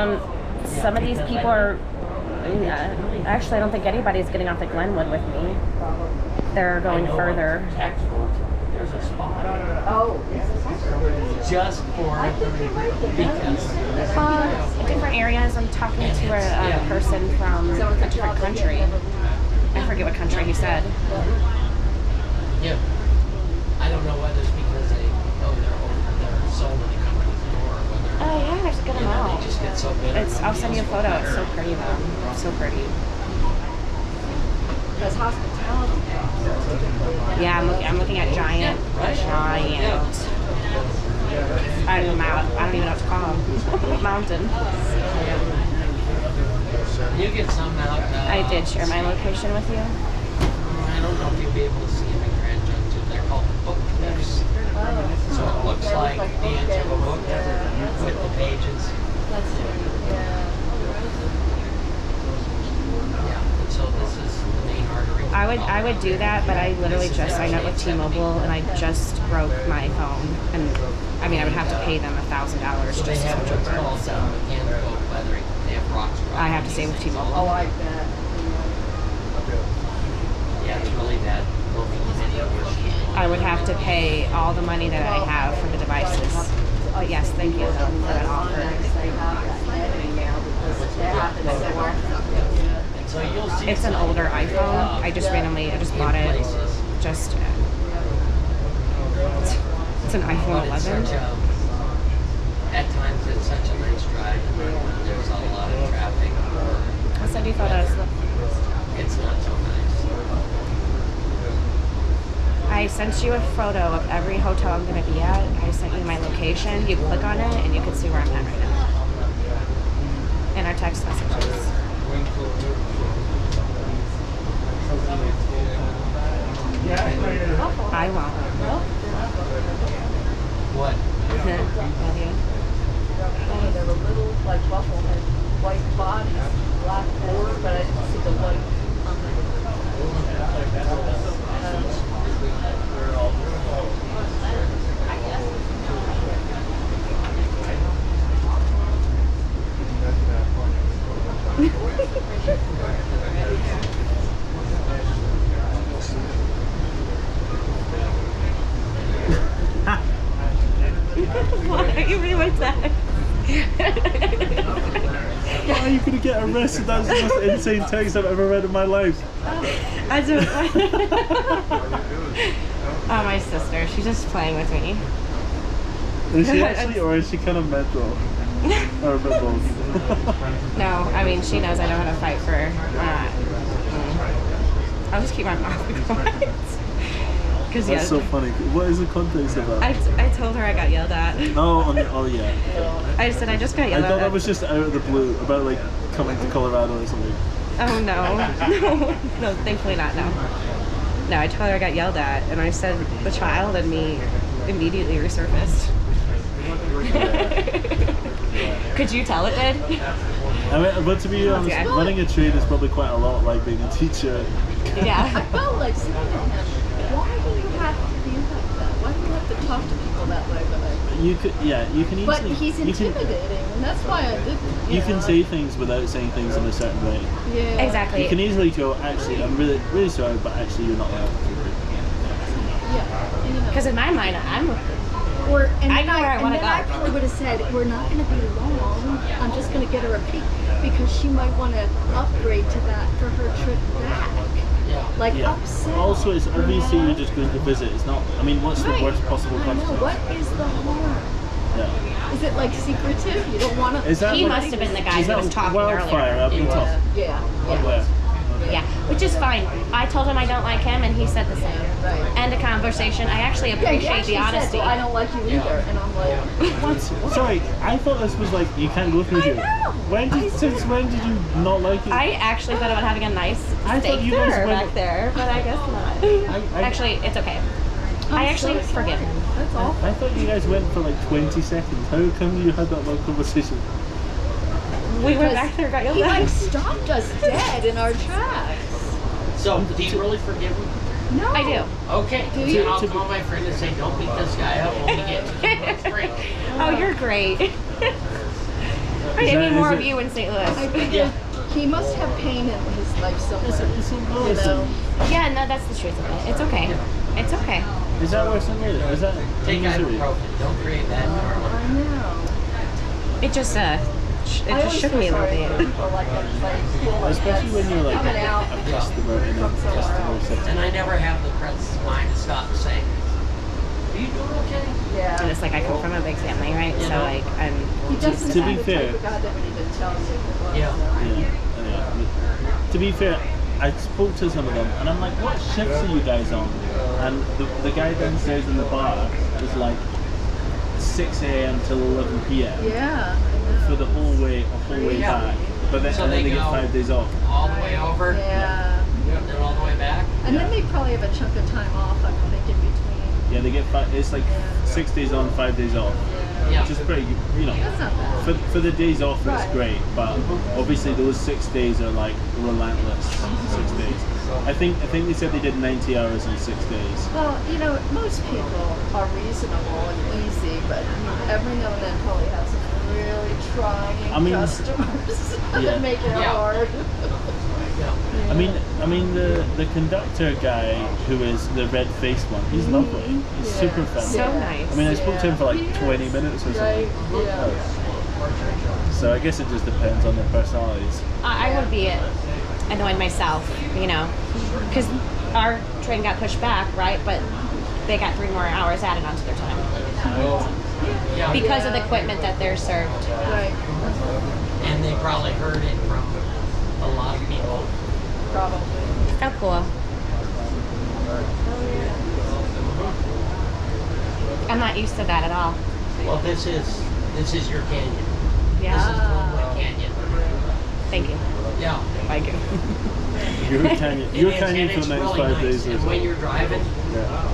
Some of these people are. Actually, I don't think anybody's getting off at Glenwood with me. They're going further. There's a spot. Oh, Just for because. Different areas. I'm talking to a person from a different country. I forget what country he said. Yeah. I don't know whether it's because there are so many companies or whether. Oh yeah, there's a good amount. They just get so good. I'll send you a photo. It's so pretty though. So pretty. Because hospitality. Yeah, I'm looking at giant. I don't even know what to call them. Mountain. You get some out. I did share my location with you. I don't know if you'll be able to see them in Grand Junction. They're called book cliffs. So it looks like the edge of a book with the pages. Yeah, and so this is the main artery. I would do that, but I literally just signed up with T-Mobile and I just broke my phone. And I mean, I would have to pay them $1,000 just They to have switch what's over. called So mechanical weathering. They have rocks. I have to stay with I T-Mobile. like that. Yeah, it's really bad. I would have to pay all the money that I have for the devices. But yes, thank you though for that offer. So you'll see It's an older iPhone. I just bought it. Just it's an iPhone 11. At times it's such a nice drive when there's a lot of traffic or I'll send you photos. it's not so nice. I sent you a photo of every hotel I'm going to be at. I sent you my location. You click on it and you can see where I'm at right now. In our text messages. I won't. What? Love you. They're a little like bufflehead, white bodies, black board, but I didn't see the white on Why are you reading my text? How are you gonna get arrested? That's the most insane text I've ever read in my life. I don't. Oh, my sister. She's just playing with me. Is she actually, or is she kind of mental? Or a bit both? No, I mean, she knows I know how to fight for. I'll just keep my mouth quiet. Because That's so funny. What is the context of that? I told her I got yelled at. Oh yeah. I said I just got I yelled at. thought that was just out of the blue about like coming to Colorado or something. Oh no, no, thankfully not. No, I told her I got yelled at, and I said the child in me immediately resurfaced. Could you tell it did? I mean, but to be honest, Okay. running a trade is probably quite a lot like being a teacher. Yeah. I felt like saying to him, why do you have to be like that? Why do you have to talk to people that way? You can easily. But he's intimidating, and that's why I didn't. You can say things without saying things in a certain way. Yeah. Exactly. You can easily go, actually, I'm really, really sorry, but actually you're not allowed to do it. Yeah. You know. Because in my mind, I know where I want to go. I probably would have said, we're not going to be long. I'm just going to get her a peek because she might want to upgrade to that for her trip back. Like upsell. Also, it's obviously you're just going to visit. It's not. I mean, what's the worst possible consequence? What is the harm? Yeah. Is it like secretive? You don't want to. He must have been the guy who was talking wildfire earlier. up in top? Yeah. Where? Yeah, which is fine. I told him I don't like him, and he said the same. Right. End of conversation. I actually Yeah, appreciate the honesty. Said, well, I don't like you either, and I'm like, What? Sorry, I thought this was like you can't go through here. Since when did you not like it? I actually thought about having a nice I thought steak you guys dinner went- back there, but I guess not. Actually, it's okay. I actually forgive him. that's awful. I thought you guys went for like 20 seconds. How come you had that long conversation? We went back there, got He yelled like at. stopped us dead in our tracks. So, do you really forgive him? No. I do. Okay, Do then you? I'll call my friend and say, don't beat this guy up when we get to the drink. Oh, you're great. I need more is of it- you in St. I Louis. figured he must have pain in his life somewhere. It's in You Lewis. know? Yeah, no, that's the truth of it. It's okay. It's okay. Is that where St. Louis? Is that Take Missouri? ibuprofen. Don't create that karma. I know. It just I just always shook feel me a little sorry for bit. people like Especially when you're like coming out a customer in a from somewhere customer else. setting. And I never have the presence of mind to stop and say, "Are you doing okay?" And Yeah. it's like I come from a big family, right? You So know? like I'm He doesn't To have be the fair- type of guy that would even tell you who was. Yeah. Yeah. To be fair, I spoke to some of them and I'm like, what shifts are you guys on? And the guy downstairs in the bar was like 6 a.m. till 11 p.m. Yeah. for the whole way Yeah. back. But then, So and then they they get go- 5 days off. All the way over, Yeah. and then all the way back. And then they probably have a chunk of time off, I'm thinking, between. Yeah, they get it's like 6 days on, 5 days off. Yeah. Which is pretty, you know. That's not bad. For the days off, it's Right. great, but obviously those 6 days are like relentless. 6 days. I think they said they did 90 hours in 6 days. Well, you know, most people are reasonable and easy, but every now and then probably have some really trying I mean, customers yeah. that make it Yeah. hard. Yeah. I mean the conductor guy who is the red-faced one, he's lovely. He's Yeah. super friendly. so nice. I mean, I spoke to him for like Yes. 20 minutes or Right, something. yeah. So I guess it just depends on their personalities. I would be annoyed myself, you know, because our train got pushed back, right? But they got 3 more hours added onto their time Yeah. because of the equipment that they're served. Right, And they probably heard it from a lot of people. probably. So cool. I'm not used to that at all. Well, this is your canyon. Yeah. This is Glenwood Canyon. Thank you. Yeah. Thank you. Your canyon, your And canyon it's for the next really 5 nice. days. And when you're driving, Yeah.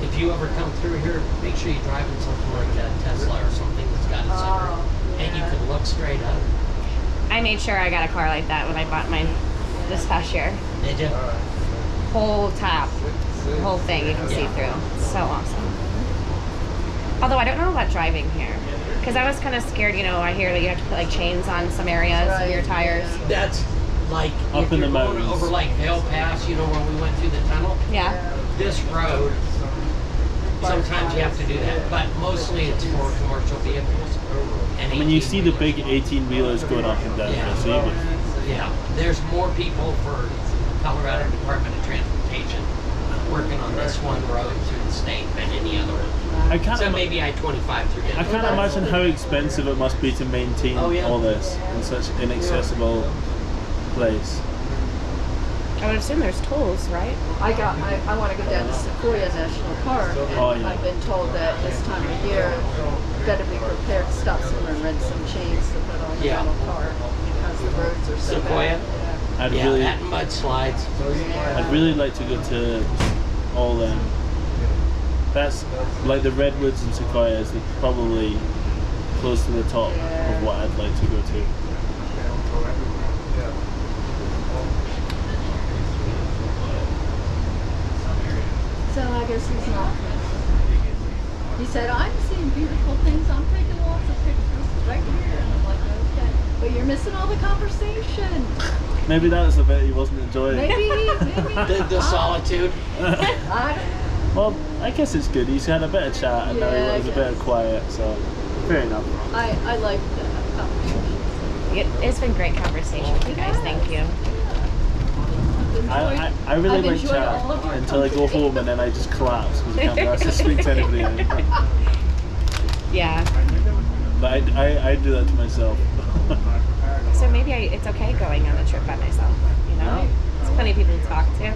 if you ever come through here, make sure you drive in something like that Tesla or something that's got a zipper, and you can look straight up. I made sure I got a car like that when I bought mine this past year. Did you? Whole top, whole thing you can see through. It's so awesome. Although I don't know about driving here, because I was kind of scared. You know, I hear that you have to put like chains on some areas of your tires. That's like Up if in you're the going mountains. over like Vale Pass, you know, where we went through the tunnel. Yeah. This road, sometimes you have to do that, but mostly it's for commercial vehicles. And I mean, you 18 see the big 18-wheelers going up and down Yeah. there, so you would, Yeah, there's more people for Colorado Department of Transportation working on this one road through the state than any other one. I can't. So maybe I-25 through I there. can't imagine how expensive it must be to maintain Oh, yeah. all this in such an inaccessible place. I would assume there's tolls, right? I want to go down to Sequoia National Park, and Oh, yeah. I've been told that this time of year, you better be prepared to stop somewhere and rent some chains to put on your Yeah. rental car because the roads are so Sequoia? bad. I'd Yeah, really, that mudslides. I'd really like to go to all them. That's like the redwoods and sequoias. They're probably close to the top of what I'd like to go to. So I guess he's not. He said, I'm seeing beautiful things. I'm taking lots of pictures right here. And I'm like, okay. But you're missing all the conversation. Maybe that was the bit he wasn't enjoying. Maybe. The solitude. I don't Well, I guess it's good. He's had a bit of chat and Yeah, now I he was a bit guess. quiet, so fair enough. I like the conversation. It's been great conversation with you guys. Thank you. I really I've like enjoyed all of chat your until I go company. home and then I just collapse because I can't be asked to speak to anybody anymore. Yeah. But I do that to myself. So maybe it's okay going on a trip by myself. You know, there's plenty of people to talk to.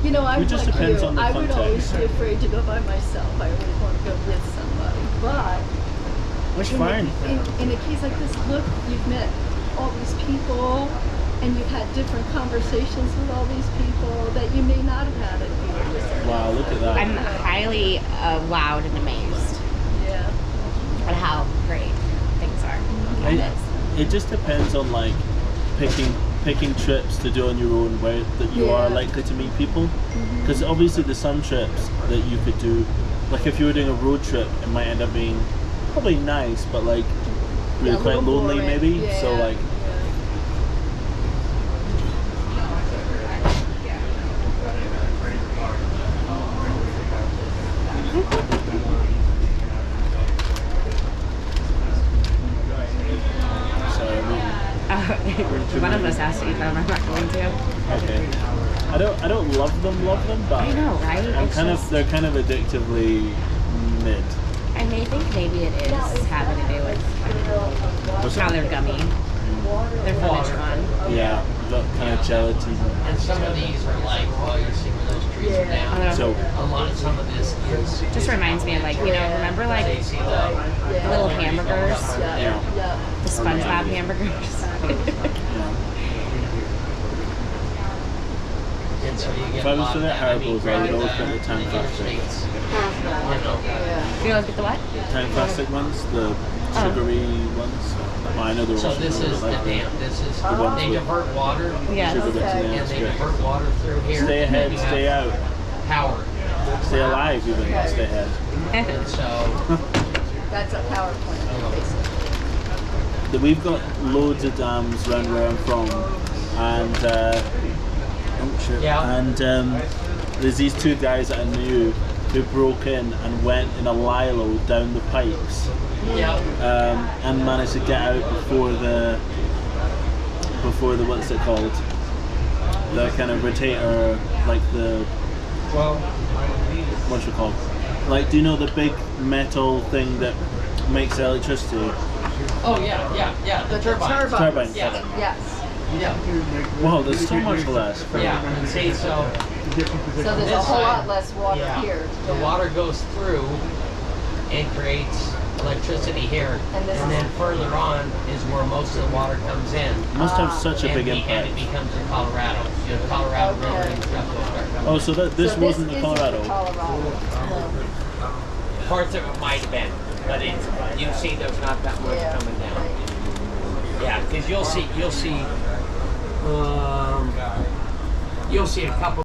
You know, I'm It just like depends you. on the I would always context. be afraid to go by myself. I always want to go with somebody. But Which in, fine. in a case like this, look, you've met all these people, and you've had different conversations with all these people that you may not have had if you were just. Wow, look at that. I'm highly wowed and amazed Yeah. at how great things are. It just depends on like picking trips to do on your own where that you are Yeah. likely to meet people. Because obviously there's some trips that you could do, like if you were doing a road trip, it might end up being probably nice, but like we were a quite little lonely boring. maybe. Yeah. So like, sorry, One of us has to eat them. I'm not going to. okay. I don't love them, but I know, right? I'm It's kind just- of they're kind of addictively mid. I may think maybe it is having to do with how they're gummy. They're Finichon. Yeah, that kind of gelatin. And some of these are like, well, you see where those trees are down. So A lot of some of this is Just reminds me of like, you know, remember like they see the little hamburgers? yeah. The SpongeBob hamburgers? And so you get If a I was lot to of get that. Haribo's, I would always get the time plastic. You know, You always get the what? Time plastic ones, the sugary ones. Well, I know they're so also this is the like dam. This is ones they with divert water. Yes. sugar bits in And there. they It's great. divert water through here. Stay ahead, You stay have out, Power. stay alive even, stay ahead. And so That's a power plant, basically. We've got loads of dams around where I'm from, and oh shit. Yeah. And there's these two guys that I knew who broke in and went in a lilo down the pipes, yeah. and managed to get out before the what's it called? The kind of rotator, like the what's it called? Like, do you know the big metal thing that makes electricity? Oh yeah. The turbines. Turbine. Yeah. Yes. Yeah. Wow, there's so much less. Yeah. And see, so So there's a This whole side, lot less water yeah, here. the water goes through and creates electricity here, And this is- then further on is where most of the water comes in. Must have such a big And impact. it becomes the Colorado. You know, the Colorado River and stuff will start coming. Oh, so this So wasn't the isn't Colorado. Colorado. No. Parts of it might have been, but it's, you see there's not that much Yeah. coming down. Yeah, because you'll see a couple